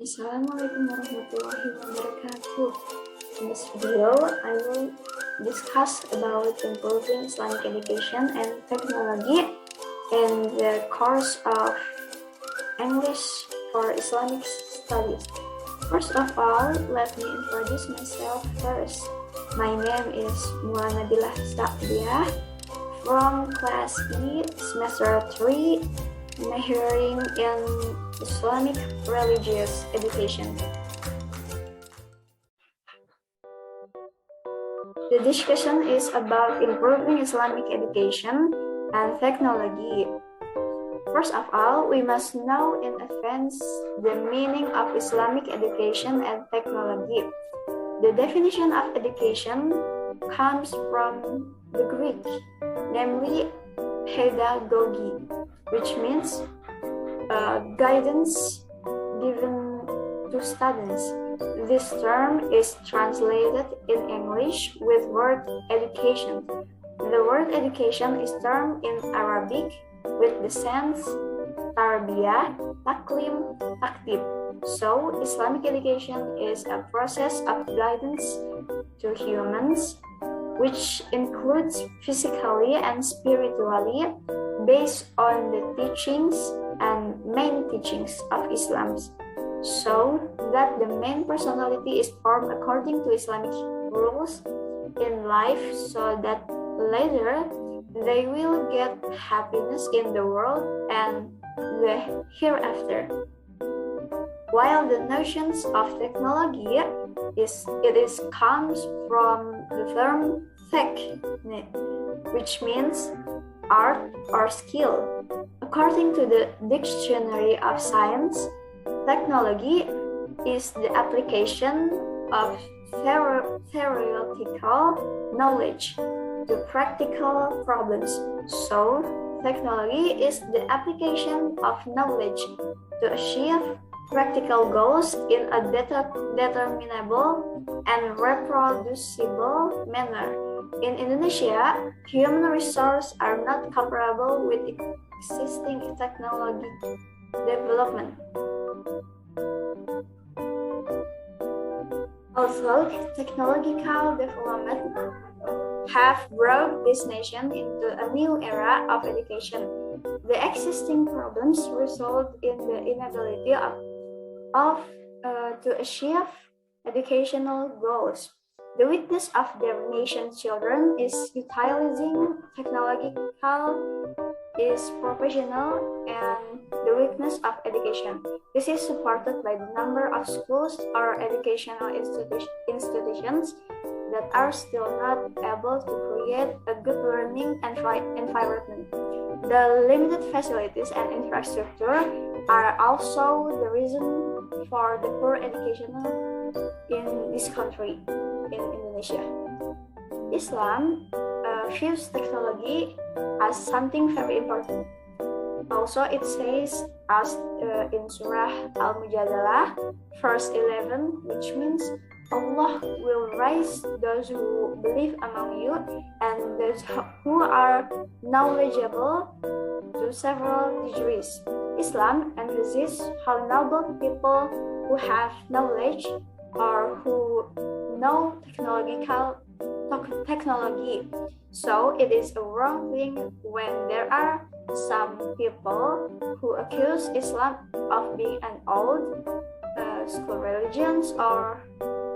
Assalamualaikum warahmatullahi wabarakatuh. In this video, I will discuss about improving Islamic education and technology in the course of English for Islamic studies. First of all, let me introduce myself first. My name is Mulan Nabilah from class E, semester 3, majoring in Islamic religious education. The discussion is about improving Islamic education and technology. First of all, we must know in advance the meaning of Islamic education and technology. The definition of education comes from the Greek, namely pedagogy, which means guidance given to students. This term is translated in English with word education. The word education is termed in Arabic with the sense tarbiyah, taklim, taktib. So, Islamic education is a process of guidance to humans, which includes physically and spiritually, based on the teachings and main teachings of Islam, so that the main personality is formed according to Islamic rules in life, so that later they will get happiness in the world and the hereafter. While the notions of technology comes from the term tech, which means art or skill. According to the Dictionary of Science, technology is the application of theoretical knowledge to practical problems. So, technology is the application of knowledge to achieve practical goals in a determinable and reproducible manner. In Indonesia, human resources are not comparable with existing technology development. Although technological development have brought this nation into a new era of education, the existing problems result in the inability to achieve educational goals. The weakness of their nation's children is utilizing technological is professional and the weakness of education. This is supported by the number of schools or educational institutions that are still not able to create a good learning environment. The limited facilities and infrastructure are also the reason for the poor education in this country, in Indonesia. Islam views technology as something very important. Also, it says as in Surah Al-Mujadalah, verse 11, which means Allah will raise those who believe among you and those who are knowledgeable to several degrees. Islam emphasizes how noble people who have knowledge or who know technology. So it is a wrong thing when there are some people who accuse Islam of being an old school religions or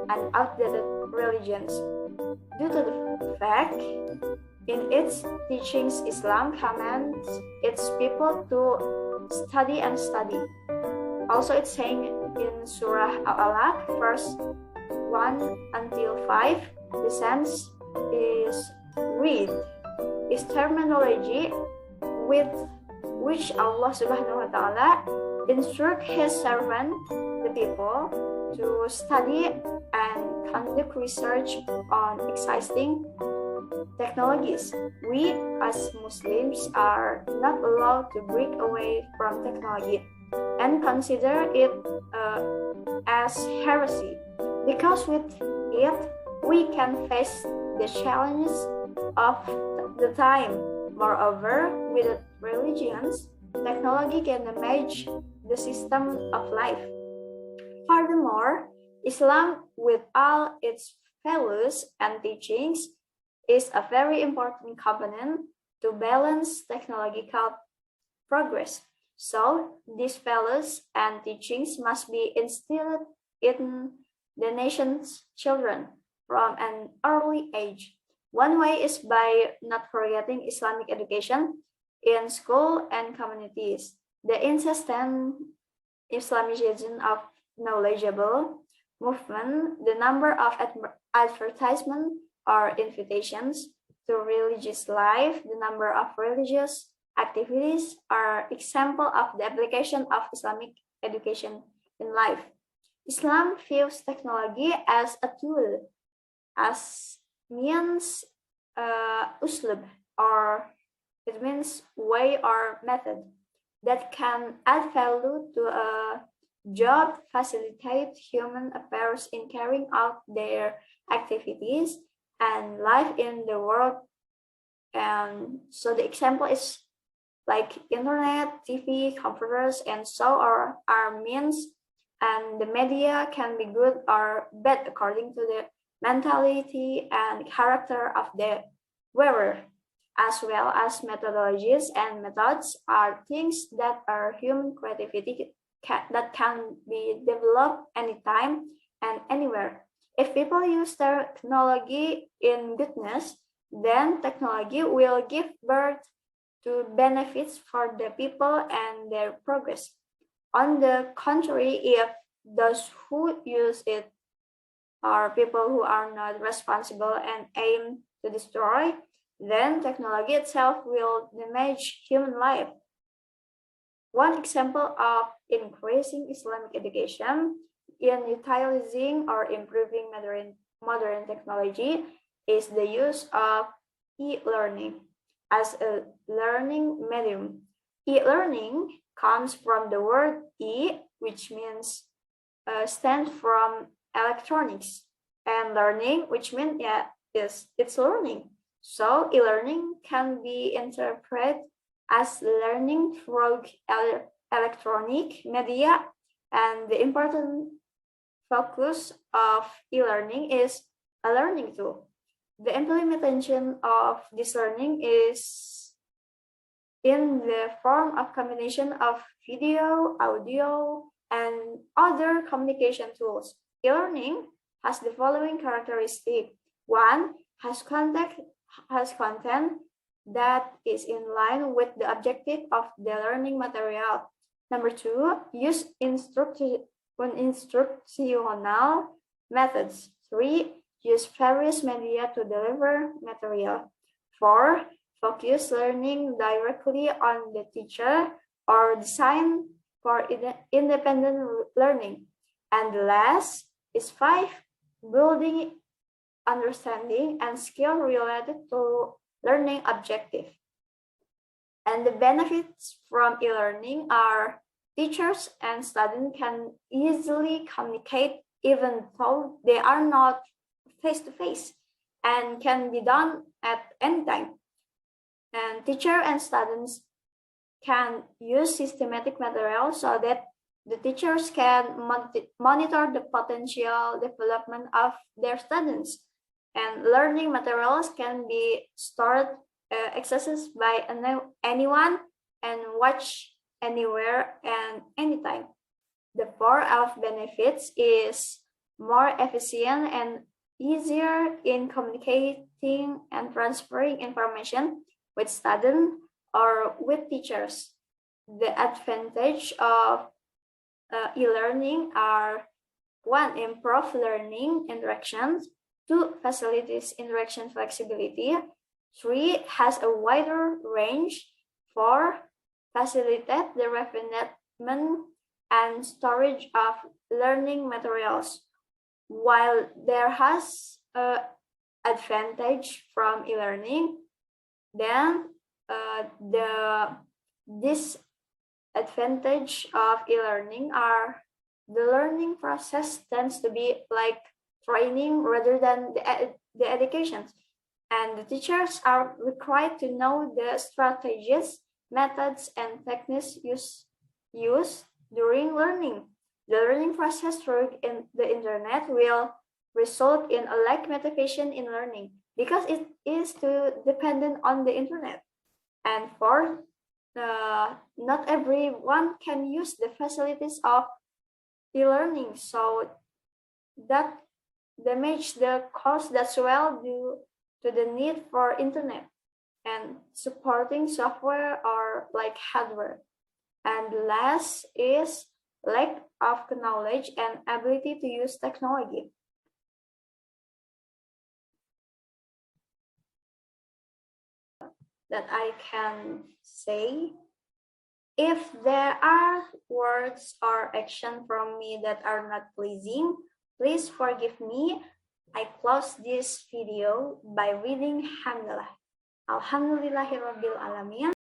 an outdated religions. Due to the fact, in its teachings, Islam commands its people to study and study. Also, it's saying in Surah Al-Alaq, verse 1 until 5, the sense is read, is terminology with which Allah subhanahu wa ta'ala instruct his servant, the people, to study and conduct research on existing technologies. We as Muslims are not allowed to break away from technology and consider it as heresy, because with it we can face the challenges of the time. Moreover, with religions, technology can manage the system of life. Islam, with all its values and teachings, is a very important component to balance technological progress. So, these values and teachings must be instilled in the nation's children from an early age. One way is by not forgetting Islamic education in school and communities. The incessant Islamization of knowledgeable movement, the number of advertisements or invitations to religious life, the number of religious activities are example of the application of Islamic education in life. Islam views technology as a tool, as means uslub, or it means way or method that can add value to a job, facilitate human affairs in carrying out their activities and life in the world. And so the example is like internet, TV, computers, and so are means, and the media can be good or bad according to the mentality and character of the wearer, as well as methodologies and methods are things that are human creativity that can be developed anytime and anywhere. If people use technology in goodness, then technology will give birth to benefits for the people and their progress. On the contrary, if those who use it are people who are not responsible and aim to destroy, then technology itself will damage human life. One example of increasing Islamic education in utilizing or improving modern technology is the use of e-learning as a learning medium. E-learning comes from the word E, which means stands from electronics, and learning, which means it's learning. So e-learning can be interpreted as learning through electronic media, and the important focus of e-learning is a learning tool. The implementation of this learning is in the form of combination of video, audio, and other communication tools. E-learning has the following characteristic. One, has content that is in line with the objective of the learning material. Number two, use instructional methods. Three, use various media to deliver material. Four, focus learning directly on the teacher or design for independent learning. And the last is five, building understanding and skill related to learning objective. And the benefits from e-learning are teachers and students can easily communicate even though they are not face-to-face and can be done at any time. And teacher and students can use systematic material so that the teachers can monitor the potential development of their students. And learning materials can be stored, accessed by anyone, and watched anywhere and anytime. The four of benefits is more efficient and easier in communicating and transferring information with students or with teachers. The advantage of e-learning are: one, improve learning interactions; two, facilitates interaction flexibility; three, has a wider range; four, facilitate the refinement and storage of learning materials. While there has a advantage from e-learning, then the disadvantage of e-learning are the learning process tends to be like training rather than the education, and the teachers are required to know the strategies, methods, and techniques used during learning. The learning process through the internet will result in a lack motivation in learning because it is too dependent on the internet. And fourth, not everyone can use the facilities of e-learning, so that damage the course as well due to the need for internet and supporting software or like hardware. And last is lack of knowledge and ability to use technology. That I can say, if there are words or action from me that are not pleasing, please forgive me. I close this video by reading Hamdalah. Alhamdulillahirabbil alamin.